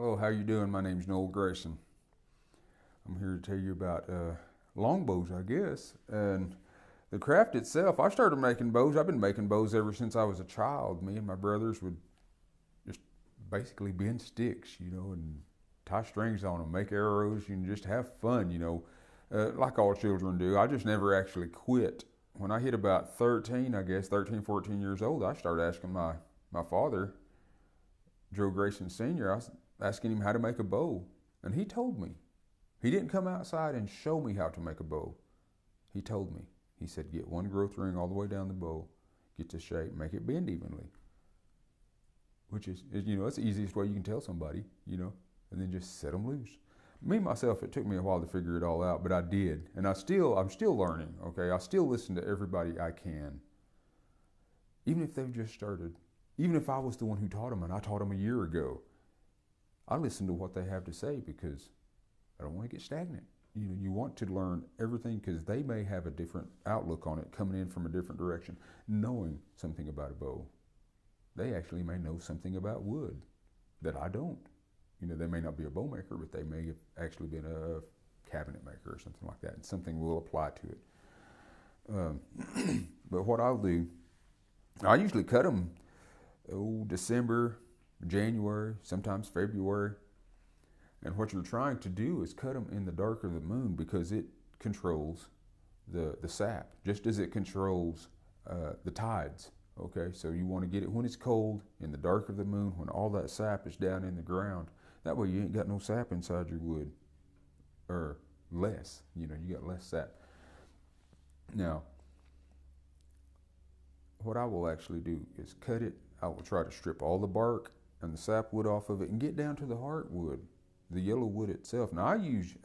Hello, how you doing? My name's Noel Grayson. I'm here to tell you about longbows, I guess, and the craft itself. I started making bows. I've been making bows ever since I was a child. Me and my brothers would just basically bend sticks, and tie strings on them, make arrows, and just have fun, like all children do. I just never actually quit. When I hit about 13, I guess, 13, 14 years old, I started asking my father, Joe Grayson Sr., I was asking him how to make a bow. And he told me. He didn't come outside and show me how to make a bow. He told me. He said, get one growth ring all the way down the bow, get the shape, make it bend evenly. Which is it's the easiest way you can tell somebody, and then just set them loose. Me, myself, it took me a while to figure it all out, but I did. And I'm still learning, okay? I still listen to everybody I can. Even if they've just started. Even if I was the one who taught them and I taught them a year ago. I listen to what they have to say because I don't want to get stagnant. You want to learn everything because they may have a different outlook on it, coming in from a different direction, knowing something about a bow. They actually may know something about wood that I don't. They may not be a bow maker, but they may have actually been a cabinet maker or something like that, and something will apply to it. But what I'll do, I usually cut them December, January, sometimes February. And what you're trying to do is cut them in the dark of the moon because it controls the sap, just as it controls the tides. Okay, so you want to get it when it's cold, in the dark of the moon, when all that sap is down in the ground. That way you ain't got no sap inside your wood, or less. You got less sap. Now, what I will actually do is cut it. I will try to strip all the bark and the sapwood off of it and get down to the heartwood, the yellow wood itself. Now I use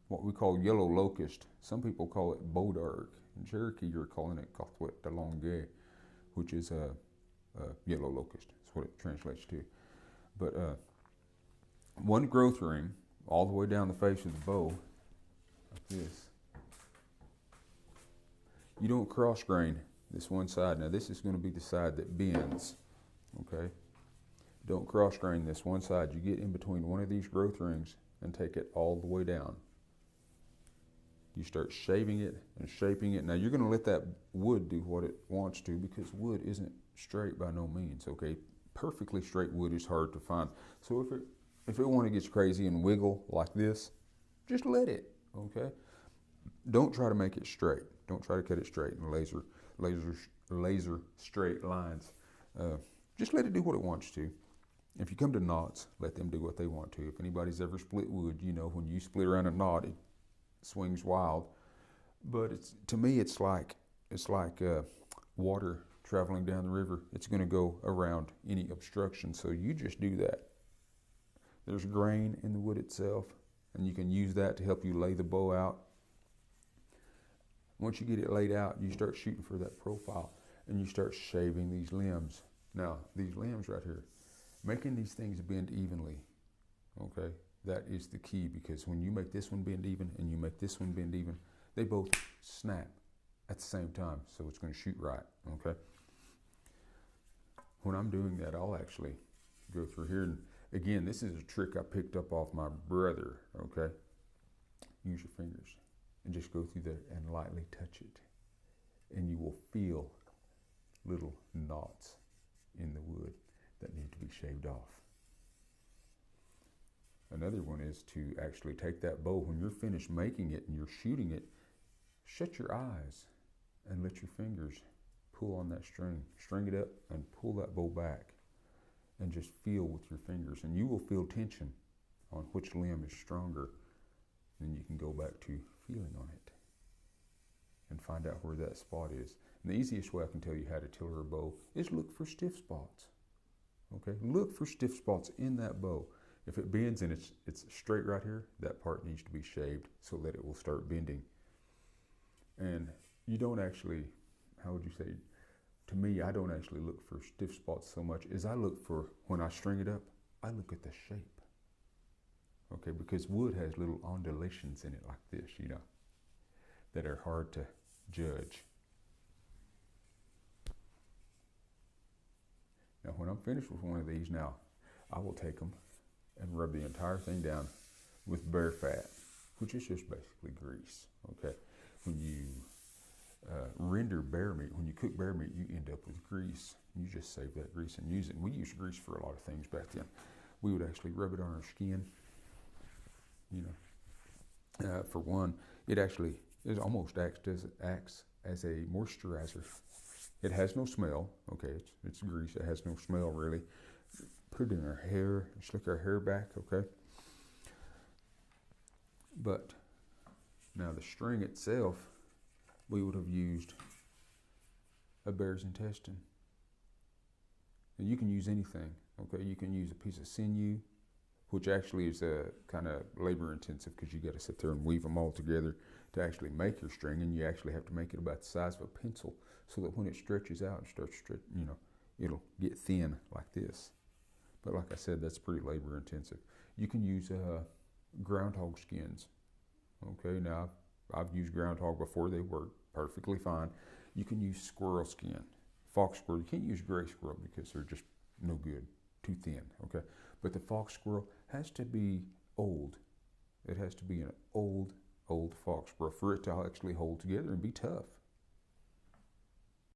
what we call yellow locust. Some people call it bodark. In Cherokee, you're calling it Kathwet de Longue, which is yellow locust. That's what it translates to. But one growth ring all the way down the face of the bow, like this. You don't cross grain this one side. Now this is going to be the side that bends. Okay. Don't cross grain this one side. You get in between one of these growth rings and take it all the way down. You start shaving it and shaping it. Now you're going to let that wood do what it wants to because wood isn't straight by no means, okay? Perfectly straight wood is hard to find. So if it want to get crazy and wiggle like this, just let it, okay? Don't try to make it straight. Don't try to cut it straight in laser straight lines. Just let it do what it wants to. If you come to knots, let them do what they want to. If anybody's ever split wood, when you split around a knot, it swings wild. But to me, it's like water traveling down the river. It's going to go around any obstruction. So you just do that. There's grain in the wood itself, and you can use that to help you lay the bow out. Once you get it laid out, you start shooting for that profile, and you start shaving these limbs. Now, these limbs right here, making these things bend evenly, okay? That is the key because when you make this one bend even and you make this one bend even, they both snap at the same time, so it's going to shoot right, okay? When I'm doing that, I'll actually go through here. And again, this is a trick I picked up off my brother, okay? Use your fingers and just go through there and lightly touch it. And you will feel little knots in the wood that need to be shaved off. Another one is to actually take that bow when you're finished making it and you're shooting it, shut your eyes and let your fingers pull on that string. String it up and pull that bow back and just feel with your fingers, and you will feel tension on which limb is stronger. Then you can go back to feeling on it and find out where that spot is. And the easiest way I can tell you how to tiller a bow is look for stiff spots. Okay, look for stiff spots in that bow. If it bends and it's straight right here, that part needs to be shaved so that it will start bending. And you don't actually, how would you say, to me, I don't actually look for stiff spots so much as I look for, when I string it up, I look at the shape. Okay, because wood has little undulations in it like this, that are hard to judge. Now, when I'm finished with one of these now, I will take them and rub the entire thing down with bear fat, which is just basically grease. Okay, when you render bear meat, when you cook bear meat, you end up with grease. You just save that grease and use it. And we used grease for a lot of things back then. We would actually rub it on our skin. For one, it almost acts as a moisturizer. It has no smell. Okay, it's grease. It has no smell really. Put it in our hair, slick our hair back. Okay, but now the string itself, we would have used a bear's intestine. And you can use anything. Okay, you can use a piece of sinew, which actually is kind of labor intensive because you got to sit there and weave them all together to actually make your string, and you actually have to make it about the size of a pencil so that when it stretches out and starts stretch, it'll get thin like this. But like I said, that's pretty labor intensive. You can use groundhog skins. Okay, now I've used groundhog before. They work perfectly fine. You can use squirrel skin, fox squirrel. You can't use gray squirrel because they're just no good, too thin. Okay, but the fox squirrel has to be old. It has to be an old fox squirrel for it to actually hold together and be tough.